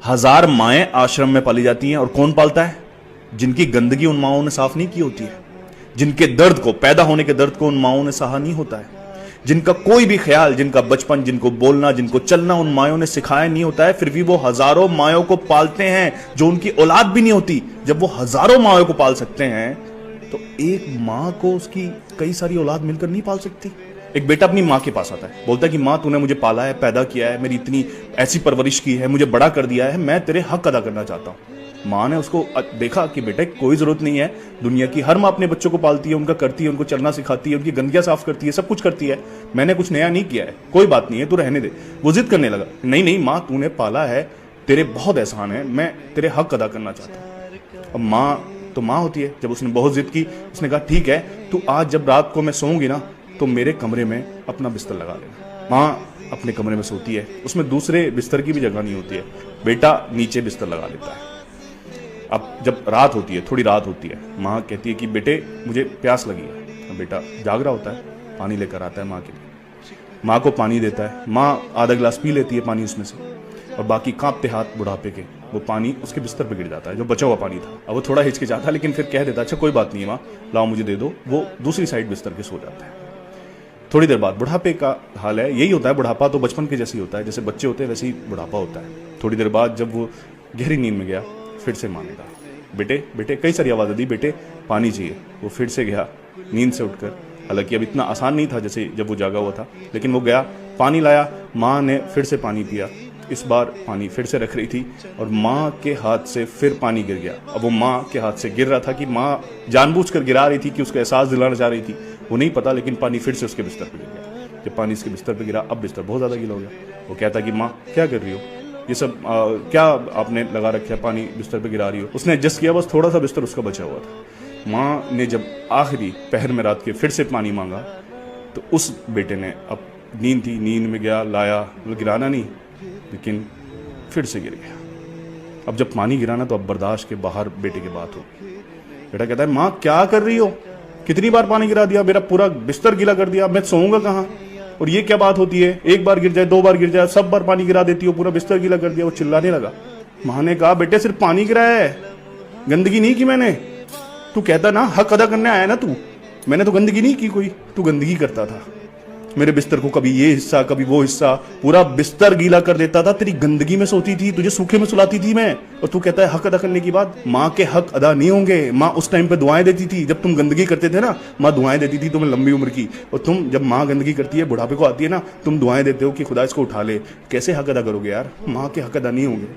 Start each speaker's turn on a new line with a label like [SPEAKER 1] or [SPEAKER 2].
[SPEAKER 1] 1000 माएं आश्रम में पाली जाती हैं और कौन पालता है? जिनकी गंदगी उन माओं ने साफ नहीं की होती है, जिनके दर्द को, पैदा होने के दर्द को उन माओं ने सहा नहीं होता है, जिनका कोई भी ख्याल, जिनका बचपन, जिनको बोलना, जिनको चलना उन मायों ने सिखाया नहीं होता है, फिर भी वो हजारों मायों को पालते हैं जो उनकी औलाद भी नहीं होती। जब वो हजारों मायों को पाल सकते हैं तो एक मां को उसकी कई सारी औलाद मिलकर नहीं पाल सकती। एक बेटा अपनी माँ के पास आता है, बोलता है कि माँ तूने मुझे पाला है, पैदा किया है, मेरी इतनी ऐसी परवरिश की है, मुझे बड़ा कर दिया है, मैं तेरे हक अदा करना चाहता हूँ। माँ ने उसको देखा कि बेटे कोई जरूरत नहीं है, दुनिया की हर माँ अपने बच्चों को पालती है, उनका करती है, उनको चलना सिखाती है, उनकी गंदगियां साफ करती है, सब कुछ करती है, मैंने कुछ नया नहीं किया है, कोई बात नहीं है, तू रहने दे। वो जिद करने लगा, नहीं नहीं माँ तूने पाला है, तेरे बहुत एहसान है, मैं तेरे हक अदा करना चाहता हूँ। अब माँ तो माँ होती है, जब उसने बहुत जिद की, उसने कहा ठीक है, तू आज जब रात को मैं सोऊंगी ना तो मेरे कमरे में अपना बिस्तर लगा लेना। माँ अपने कमरे में सोती है, उसमें दूसरे बिस्तर की भी जगह नहीं होती है, बेटा नीचे बिस्तर लगा लेता है। अब जब रात होती है, थोड़ी रात होती है, माँ कहती है कि बेटे मुझे प्यास लगी है। बेटा जाग रहा होता है, पानी लेकर आता है माँ के लिए, माँ को पानी देता है, माँ आधा गिलास पी लेती है पानी उसमें से, और बाकी कांपते हाथ बुढ़ापे के वो पानी उसके बिस्तर पे गिर जाता है, जो बचा हुआ पानी था। अब वो थोड़ा हिचकिचाता, लेकिन फिर कह देता अच्छा कोई बात नहीं है माँ, लाओ मुझे दे दो। वो दूसरी साइड बिस्तर के सो जाता है। थोड़ी देर बाद बुढ़ापे का हाल है, यही होता है, बुढ़ापा तो बचपन के जैसे ही होता है, जैसे बच्चे होते हैं वैसे ही बुढ़ापा होता है। थोड़ी देर बाद जब वो गहरी नींद में गया, फिर से माँ ने कहा बेटे बेटे, कई सारी आवाज़ें दी, बेटे पानी चाहिए। वो फिर से गया नींद से उठकर, हालांकि अब इतना आसान नहीं था जैसे जब वो जागा हुआ था, लेकिन वो गया, पानी लाया, माँ ने फिर से पानी पिया। इस बार पानी फिर से रख रही थी और माँ के हाथ से फिर पानी गिर गया। अब वो माँ के हाथ से गिर रहा था कि माँ जानबूझकर गिरा रही थी, कि उसको एहसास दिलाना चाह रही थी, वो नहीं पता, लेकिन पानी फिर से उसके बिस्तर पर गिर गया। जब पानी उसके बिस्तर पर गिरा, अब बिस्तर बहुत ज़्यादा गीला हो गया। वो कहता कि माँ क्या कर रही हो, ये सब क्या आपने लगा रखा है, पानी बिस्तर पे गिरा रही हो। उसने एडजस्ट किया, बस थोड़ा सा बिस्तर उसका बचा हुआ था। माँ ने जब आखिरी पहर में रात के फिर से पानी मांगा तो उस बेटे ने, अब नींद थी, नींद में गया, लाया, गिराना नहीं, लेकिन फिर से गिर गया। अब जब पानी गिराना तो अब बर्दाश्त के बाहर बेटे की बात हो। बेटा कहता है माँ क्या कर रही हो, कितनी बार पानी गिरा दिया, मेरा पूरा बिस्तर गीला कर दिया, मैं सोऊंगा कहाँ, और ये क्या बात होती है, एक बार गिर जाए, 2 बार गिर जाए, सब बार पानी गिरा देती हो, पूरा बिस्तर गीला कर दिया। वो चिल्लाने लगा। माँ ने कहा बेटे सिर्फ पानी गिराया है, गंदगी नहीं की मैंने। तू कहता ना हक अदा करने आया ना तू, मैंने तो गंदगी नहीं की कोई, तू गंदगी करता था। मेरे बिस्तर को कभी ये हिस्सा कभी वो हिस्सा, पूरा बिस्तर गीला कर देता था, तेरी गंदगी में सोती थी, तुझे सूखे में सुलाती थी मैं, और तू कहता है हक अदा करने की बात। माँ के हक अदा नहीं होंगे। माँ उस टाइम पे दुआएं देती थी, जब तुम गंदगी करते थे ना, माँ दुआएं देती थी तुम्हें लंबी उम्र की, और तुम जब माँ गंदगी करती है, बुढ़ापे को आती है ना, तुम दुआएं देते हो कि खुदा इसको उठा ले। कैसे हक अदा करोगे यार, माँ के हक अदा नहीं होंगे।